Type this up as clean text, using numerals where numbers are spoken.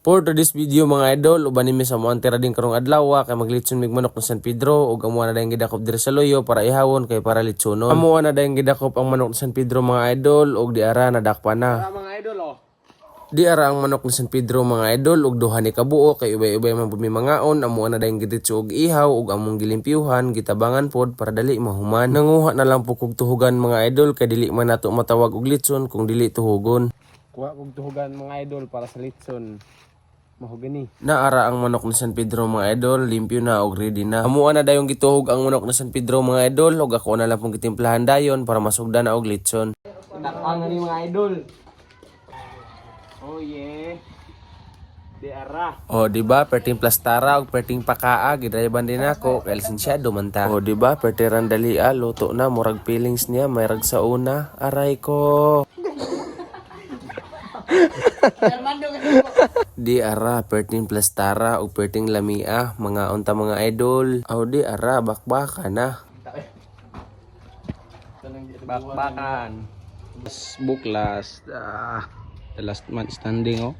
For today's video mga idol, uban nimi sa moang tira din karong adlaw kay maglitson mig manok ng San Pedro ug amuha na dayong gidakop diri sa loyo para ihawon kay para litsonon. Amuha na dayong gidakop ang manok ng San Pedro mga idol ug di ara nadakpa na. Mga idol oh. Di ara ang manok ng San Pedro mga idol ug duha ni kabuo kay ubay-ubay man pud mi mangaon. Amuha na dayong giditso og ihaw ug among gilimpyuhan gitabangan pod para dali mahuman. Nanguha na lang pud kog tuhugan mga idol kay dili man nato matawag og litson kung dili tuhugon. Kuha kog tuhugan mga idol para sa litson. Mahogani. Naara ang manok ng San Pedro mga idol, limpyo na og ready na. Amuha na dayong gituhog ang manok ng San Pedro mga idol ug ako na lang pong gitimplahan dayon para masugdan na og litson. Dakpan na ni mga idol. Oh yeah. Di ara. O di ba perting plastara og perting pakaa gidrayaban din ako kay lisensyado man ta. O di ba pertiran dalia luto na murag feelings niya may rag sa una. Aray ko. Di ara perting plastara ug perting lamia mga unta mga idol. Aw di ara bakbaka na. Bakbakan. Buklas. The last man standing oh.